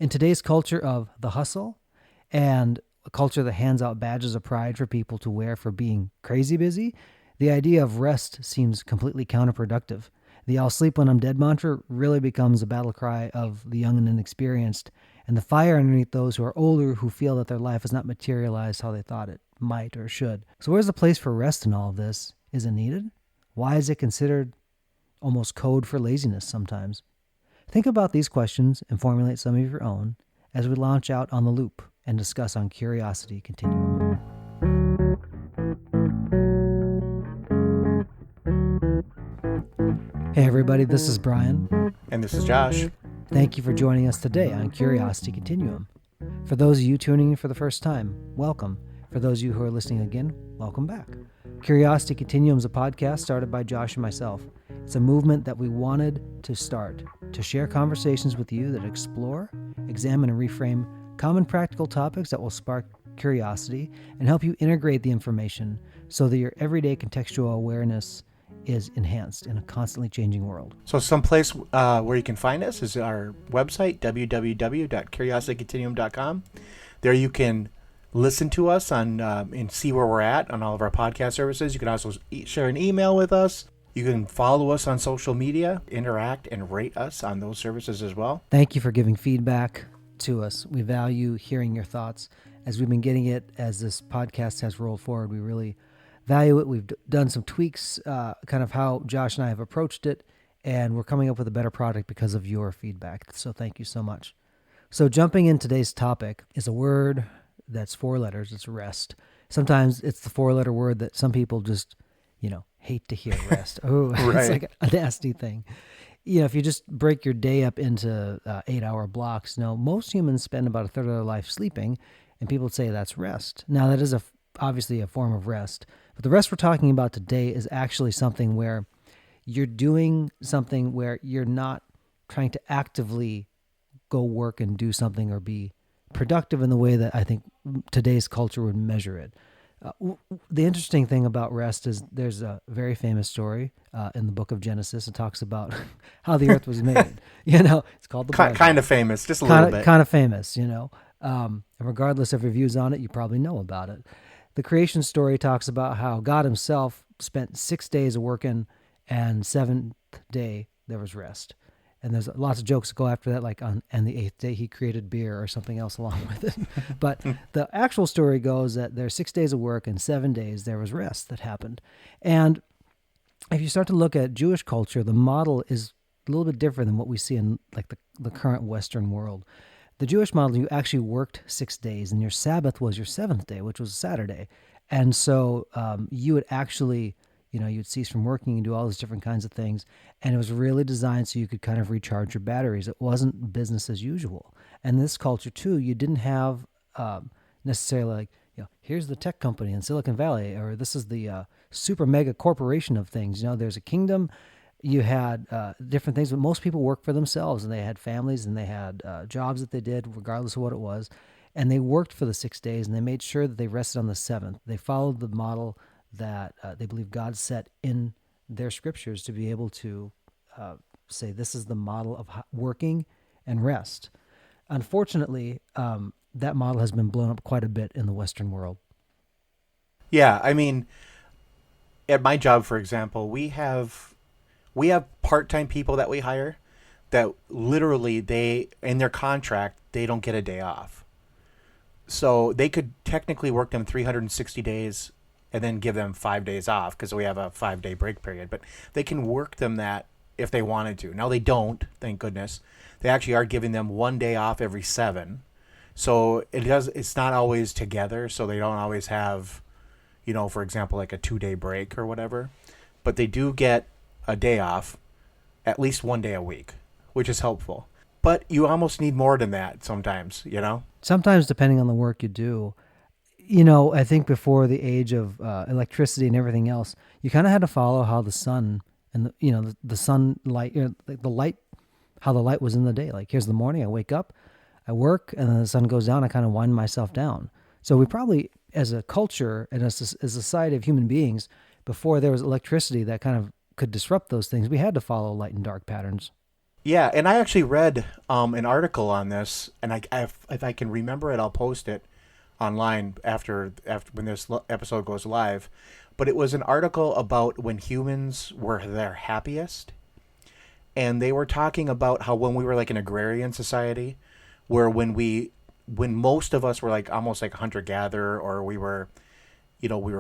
In today's culture of the hustle and a culture that hands out badges of pride for people to wear for being crazy busy, the idea of rest seems completely counterproductive. The "I'll sleep when I'm dead" mantra really becomes a battle cry of the young and inexperienced, and the fire underneath those who are older who feel that their life has not materialized how they thought it might or should. So where's the place for rest in all of this? Is it needed? Why is it considered almost code for laziness sometimes? Think about these questions and formulate some of your own as we launch out on the loop and discuss on Curiosity Continuum. Hey everybody, this is Brian. And this is Josh. Thank you for joining us today on Curiosity Continuum. For those of you tuning in for the first time, welcome. For those of you who are listening again, welcome back. Curiosity Continuum is a podcast started by Josh and myself. It's a movement that we wanted to start to share conversations with you that explore, examine, and reframe common practical topics that will spark curiosity and help you integrate the information so that your everyday contextual awareness is enhanced in a constantly changing world. So someplace where you can find us is our website, www.curiositycontinuum.com. There you can listen to us on and see where we're at on all of our podcast services. You can also share an email with us. You can follow us on social media, interact, and rate us on those services as well. Thank you for giving feedback to us. We value hearing your thoughts. As we've been getting it, as this podcast has rolled forward, we really value it. We've done some tweaks, kind of how Josh and I have approached it, and we're coming up with a better product because of your feedback. So thank you so much. So jumping in, today's topic is a word that's 4 letters. It's rest. Sometimes it's the 4-letter word that some people just, hate to hear, rest. Oh, Right. It's like a nasty thing. If you just break your day up into 8-hour blocks, most humans spend about a third of their life sleeping, and people say that's rest. Now, that is obviously a form of rest, but the rest we're talking about today is actually something where you're doing something where you're not trying to actively go work and do something or be productive in the way that I think today's culture would measure it. The interesting thing about rest is there's a very famous story in the book of Genesis. It talks about how the earth was made. It's called the Bible. Kind of famous, just a little bit. Kind of famous, and regardless of your views on it, you probably know about it. The creation story talks about how God himself spent 6 days working, and 7th day there was rest. And there's lots of jokes that go after that, like and the 8th day he created beer or something else along with it. But the actual story goes that there's 6 days of work and 7 days there was rest that happened. And if you start to look at Jewish culture, the model is a little bit different than what we see in like the current Western world. The Jewish model, you actually worked 6 days, and your Sabbath was your 7th day, which was Saturday. And so you would actually, you'd cease from working and do all these different kinds of things. And it was really designed so you could kind of recharge your batteries. It wasn't business as usual. And this culture, too, you didn't have necessarily like, here's the tech company in Silicon Valley, or this is the super mega corporation of things. There's a kingdom. You had different things, but most people worked for themselves, and they had families, and they had jobs that they did, regardless of what it was. And they worked for the 6 days, and they made sure that they rested on the 7th. They followed the model that they believe God set in their scriptures to be able to say this is the model of working and rest. Unfortunately, that model has been blown up quite a bit in the Western world. Yeah, I mean, at my job, for example, we have part-time people that we hire that literally in their contract, they don't get a day off. So they could technically work them 360 days and then give them 5 days off because we have a 5-day break period. But they can work them that if they wanted to. Now they don't, thank goodness. They actually are giving them 1 day off every 7. So it's not always together. So they don't always have, for example, like a 2-day break or whatever. But they do get a day off at least 1 day a week, which is helpful. But you almost need more than that sometimes, Sometimes, depending on the work you do. I think before the age of electricity and everything else, you kind of had to follow how the sun and the sunlight, the light, how the light was in the day. Like, here's the morning, I wake up, I work, and then the sun goes down, I kind of wind myself down. So we probably, as a culture and as a society of human beings, before there was electricity that kind of could disrupt those things, we had to follow light and dark patterns. Yeah, and I actually read an article on this, and if I can remember it, I'll post it online after when this episode goes live. But it was an article about when humans were their happiest, and they were talking about how when we were like an agrarian society, where when most of us were like almost like hunter gatherer, or we were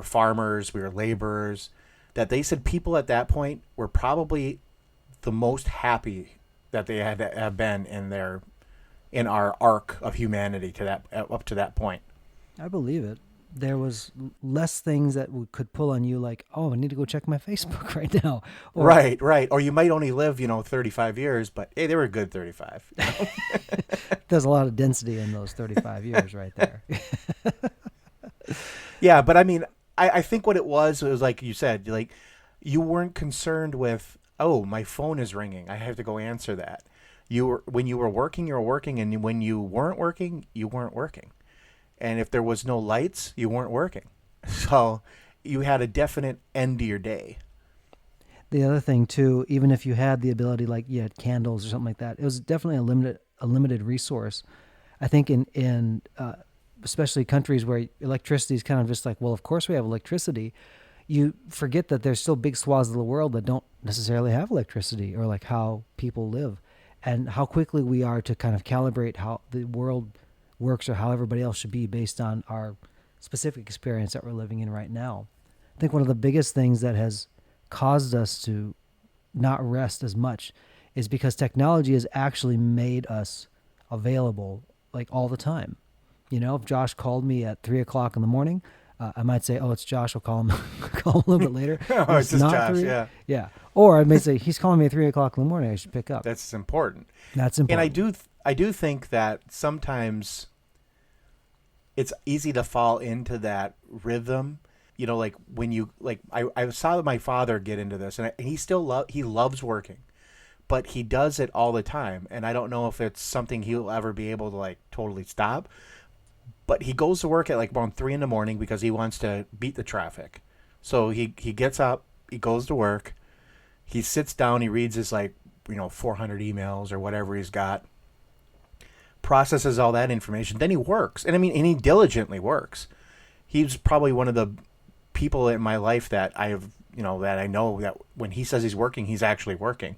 farmers, we were laborers, that they said people at that point were probably the most happy that they had to have been in our arc of humanity to that up to that point. I believe it. There was less things that could pull on you, like, oh, I need to go check my Facebook right now, or Right, right. Or you might only live, 35 years, but hey, they were a good 35. there's a lot of density in those 35 years right there. Yeah, but I mean, I think what it was like you said, like you weren't concerned with, oh, my phone is ringing. I have to go answer that. When you were working, you were working, and when you weren't working, you weren't working. And if there was no lights, you weren't working. So you had a definite end to your day. The other thing too, even if you had the ability, like you had candles or something like that, it was definitely a limited resource. I think in especially countries where electricity is kind of just like, well, of course we have electricity. You forget that there's still big swaths of the world that don't necessarily have electricity, or like how people live, and how quickly we are to kind of calibrate how the world works or how everybody else should be based on our specific experience that we're living in right now. I think one of the biggest things that has caused us to not rest as much is because technology has actually made us available like all the time. If Josh called me at 3 o'clock in the morning, I might say, "Oh, it's Josh. I'll call him, call him a little bit later." Oh, If it's it's just not Josh. three, Yeah, yeah. Or I may say, "He's calling me at 3 o'clock in the morning. I should pick up." that's important. That's And important. I do think that sometimes it's easy to fall into that rhythm. Like when you like, I saw my father get into this, and he loves working, but he does it all the time, and I don't know if it's something he'll ever be able to like totally stop. But he goes to work at like around 3 in the morning because he wants to beat the traffic. So he gets up, he goes to work, he sits down, he reads his like 400 emails or whatever he's got, processes all that information, then he works, and he diligently works. He's probably one of the people in my life that I have, that I know that when he says he's working, he's actually working.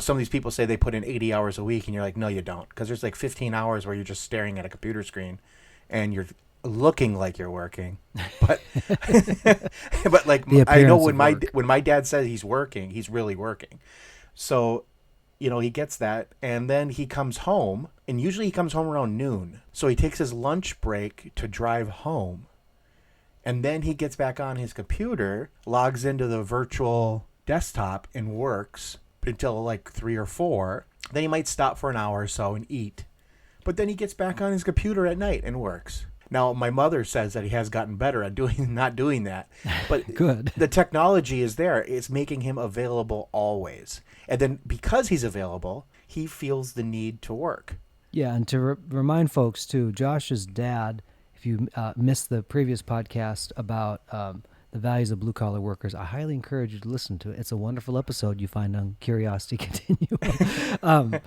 Some of these people say they put in 80 hours a week, and you're like, no, you don't, because there's like 15 hours where you're just staring at a computer screen, and you're looking like you're working, but but like The I know appearance of work. when my dad says he's working, he's really working. So he gets that, and then he comes home, and usually he comes home around noon. So he takes his lunch break to drive home, and then he gets back on his computer, logs into the virtual desktop, and works until like 3 or 4. Then he might stop for an hour or so and eat, but then he gets back on his computer at night and works. Now, my mother says that he has gotten better at doing not doing that, but Good. the technology is there. It's making him available always. And then because he's available, he feels the need to work. Yeah, and to remind folks too, Josh's dad, if you missed the previous podcast about the values of blue collar workers, I highly encourage you to listen to it. It's a wonderful episode you find on Curiosity Continuum.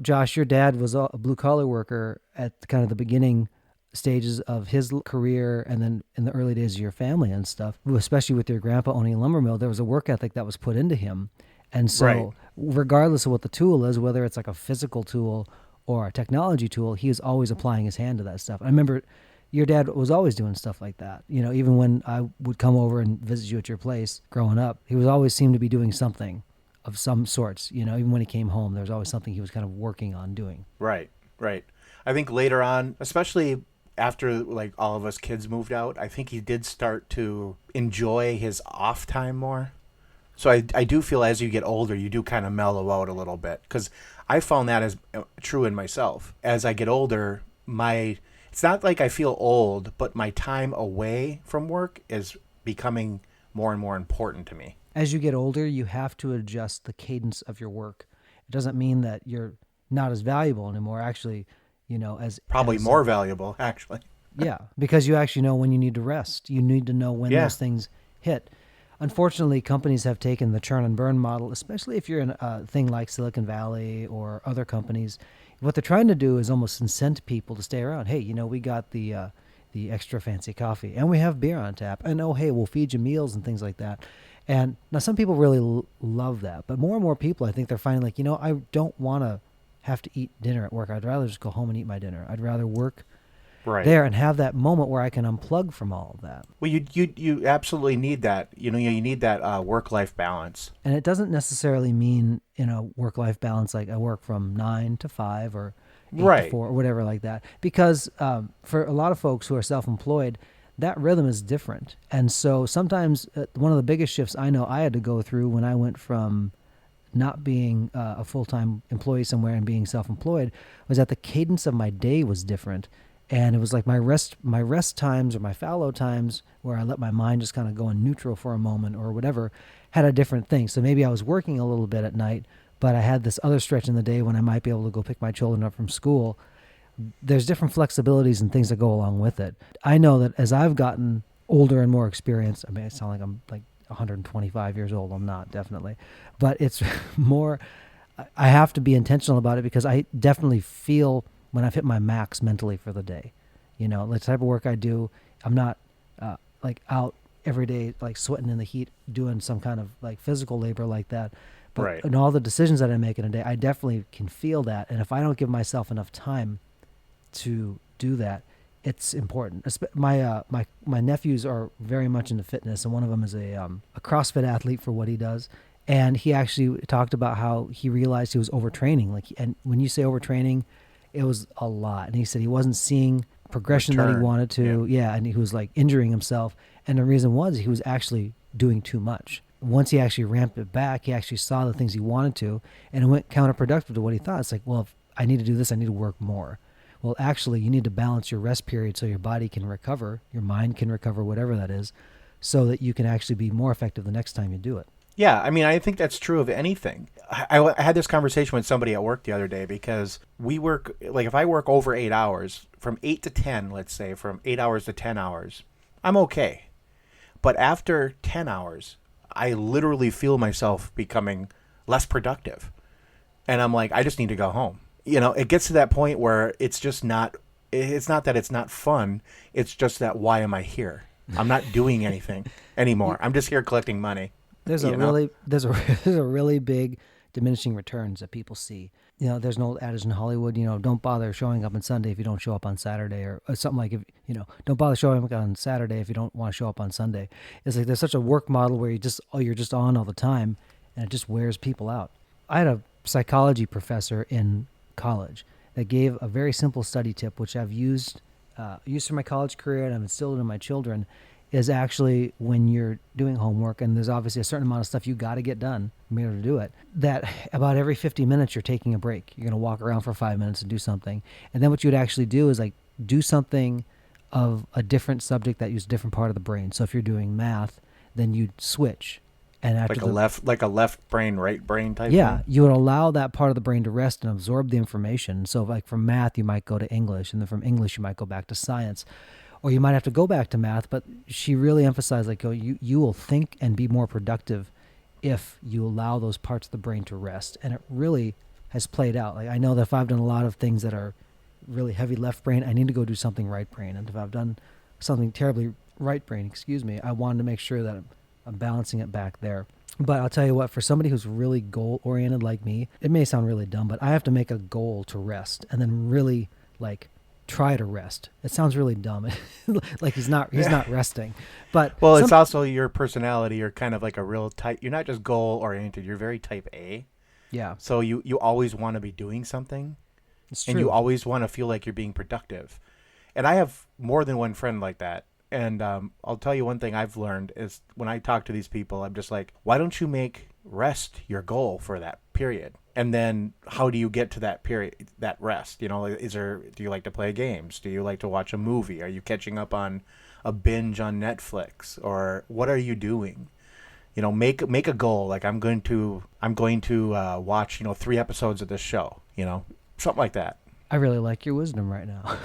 Josh, your dad was a blue collar worker at kind of the beginning stages of his career, and then in the early days of your family and stuff, especially with your grandpa owning a lumber mill. There was a work ethic that was put into him. And Right. so, regardless of what the tool is, whether it's like a physical tool or a technology tool, he is always applying his hand to that stuff. I remember your dad was always doing stuff like that. Even when I would come over and visit you at your place growing up, he was always seemed to be doing something of some sorts. Even when he came home, there was always something he was kind of working on doing. Right. Right. I think later on, especially after like all of us kids moved out, I think he did start to enjoy his off time more. So I do feel as you get older, you do kind of mellow out a little bit, because I found that as true in myself. As I get older, it's not like I feel old, but my time away from work is becoming more and more important to me. As you get older, you have to adjust the cadence of your work. It doesn't mean that you're not as valuable anymore. Actually, Probably as more valuable, actually. yeah, because you actually know when you need to rest. You need to know when Yeah. those things hit. unfortunately, companies have taken the churn and burn model, especially if you're in a thing like Silicon Valley or other companies. What they're trying to do is almost incent people to stay around. Hey, we got the extra fancy coffee, and we have beer on tap, and oh hey, we'll feed you meals and things like that. And now some people really love that, but more and more people, I think they're finding like, I don't want to have to eat dinner at work. I'd rather just go home and eat my dinner. I'd rather work Right. there and have that moment where I can unplug from all of that. Well, you absolutely need that. You need that work life balance. And it doesn't necessarily mean work life balance like I work from 9 to 5 or 8 to 4 or whatever like that. Because for a lot of folks who are self-employed, that rhythm is different. And so sometimes one of the biggest shifts I know I had to go through when I went from not being a full-time employee somewhere and being self-employed was that the cadence of my day was different. And it was like my rest times or my fallow times where I let my mind just kind of go in neutral for a moment or whatever had a different thing. So maybe I was working a little bit at night, but I had this other stretch in the day when I might be able to go pick my children up from school. There's different flexibilities and things that go along with it. I know that as I've gotten older and more experienced, I mean, I sound like I'm like 125 years old. I'm not, definitely. But it's more, I have to be intentional about it because I definitely feel when I've hit my max mentally for the day. The type of work I do, I'm not like out every day, like sweating in the heat, doing some kind of like physical labor like that. But Right. in all the decisions that I make in a day, I definitely can feel that. And if I don't give myself enough time to do that, it's important. My nephews are very much into fitness, and one of them is a CrossFit athlete for what he does. And he actually talked about how he realized he was overtraining. And when you say overtraining, it was a lot. And he said he wasn't seeing progression that he Return. wanted to. Yeah, and he was like injuring himself. And the reason was he was actually doing too much. Once he actually ramped it back, he actually saw the things he wanted to, and it went counterproductive to what he thought. It's like, well, if I need to do this, I need to work more. Well, actually, you need to balance your rest period so your body can recover, your mind can recover, whatever that is, so that you can actually be more effective the next time you do it. Yeah, I mean, I think that's true of anything. I had this conversation with somebody at work the other day because we work, like, if I work over 8 hours, from 8 to 10, let's say, from 8 hours to 10 hours, I'm okay. But after 10 hours, I literally feel myself becoming less productive. And I'm like, I just need to go home. It gets to that point where it's not that it's not fun. It's just that why am I here? I'm not doing anything anymore. I'm just here collecting money, There's a you know? really there's a there's a really big diminishing returns that people see. There's an old adage in Hollywood. Don't bother showing up on Sunday if you don't show up on Saturday, or something like if don't bother showing up on Saturday if you don't want to show up on Sunday. It's like there's such a work model where you're just on all the time, and it just wears people out. I had a psychology professor in college that gave a very simple study tip, which I've used for my college career and I've instilled it in my children, is actually when you're doing homework and there's obviously a certain amount of stuff you got to get done in order to do it, that about every 50 minutes you're taking a break. You're going to walk around for 5 minutes and do something. And then what you'd actually do is like do something of a different subject that uses a different part of the brain. So if you're doing math, then you'd switch. And after Like a left brain, right brain type yeah, thing. you would allow that part of the brain to rest and absorb the information. So like from math, you might go to English, and then from English, you might go back to science, or you might have to go back to math. But she really emphasized like, you will think and be more productive if you allow those parts of the brain to rest. And it really has played out. Like I know that if I've done a lot of things that are really heavy left brain, I need to go do something right brain. And if I've done something terribly right brain, I wanted to make sure that I'm balancing it back there. But I'll tell you what, for somebody who's really goal oriented like me, it may sound really dumb, but I have to make a goal to rest and then really like try to rest. It sounds really dumb. Like he's not resting. But Well, it's also your personality. You're kind of like a real type. You're not just goal oriented. You're very type A. yeah, So you always want to be doing something, it's and you true. always want to feel like you're being productive. And I have more than one friend like that. And I'll tell you one thing I've learned is when I talk to these people, I'm just like, why don't you make rest your goal for that period? And then how do you get to that period, that rest? Do you like to play games? Do you like to watch a movie? Are you catching up on a binge on Netflix, or what are you doing? Make a goal. Like I'm going to watch 3 episodes of this show. Something like that. I really like your wisdom right now.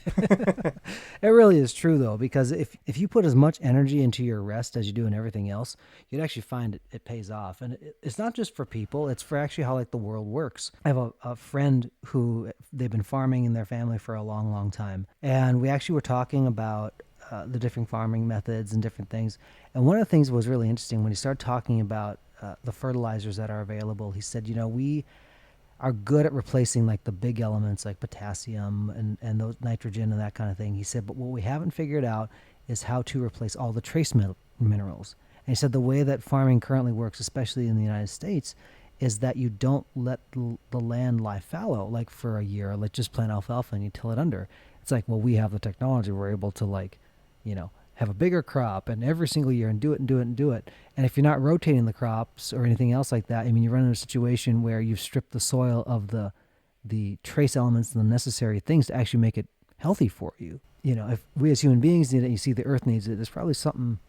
It really is true though, because if you put as much energy into your rest as you do in everything else, you'd actually find it pays off. And it's not just for people; it's for actually how like the world works. I have a friend who they've been farming in their family for a long, long time, and we actually were talking about the different farming methods and different things. And one of the things that was really interesting when he started talking about the fertilizers that are available. He said, we are good at replacing like the big elements like potassium and those nitrogen and that kind of thing. He said, but what we haven't figured out is how to replace all the trace minerals. And he said the way that farming currently works, especially in the United States, is that you don't let the land lie fallow like for a year, like just plant alfalfa and you till it under. It's like, well, we have the technology. We're able to have a bigger crop and every single year and do it and do it and do it. And if you're not rotating the crops or anything else like that, I mean, you run into a situation where you've stripped the soil of the trace elements and the necessary things to actually make it healthy for you. If we as human beings need it, you see the earth needs it, there's probably something,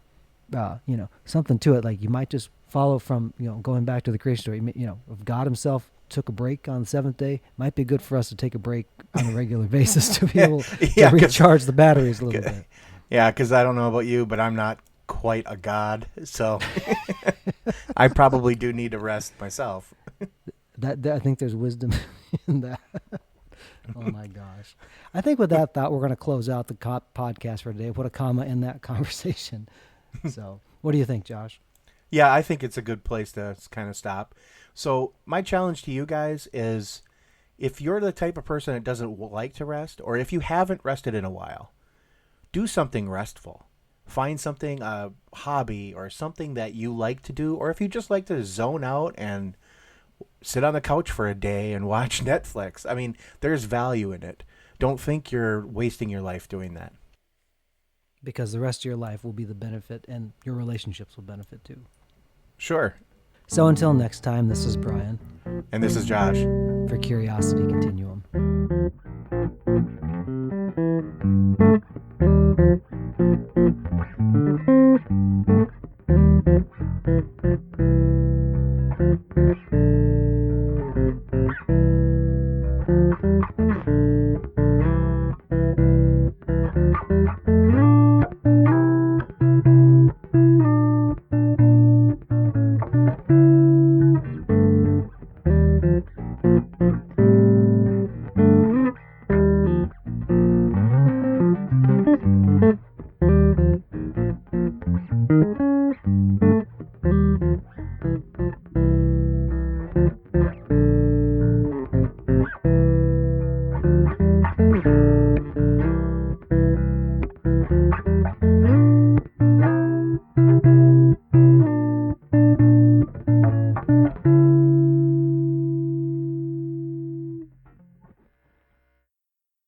something to it. Like you might just follow from, going back to the creation story, if God himself took a break on the seventh day, it might be good for us to take a break on a regular basis to be able to recharge the batteries a little bit. Yeah, because I don't know about you, but I'm not quite a god, so I probably do need to rest myself. That I think there's wisdom in that. Oh my gosh! I think with that thought, we're going to close out the podcast for today. Put a comma in that conversation. So, what do you think, Josh? Yeah, I think it's a good place to kind of stop. So, my challenge to you guys is, if you're the type of person that doesn't like to rest, or if you haven't rested in a while, do something restful. Find something, a hobby or something that you like to do, or if you just like to zone out and sit on the couch for a day and watch Netflix. I mean, there's value in it. Don't think you're wasting your life doing that. Because the rest of your life will be the benefit and your relationships will benefit too. Sure. So until next time, this is Brian. And this is Josh. For Curiosity Continuum.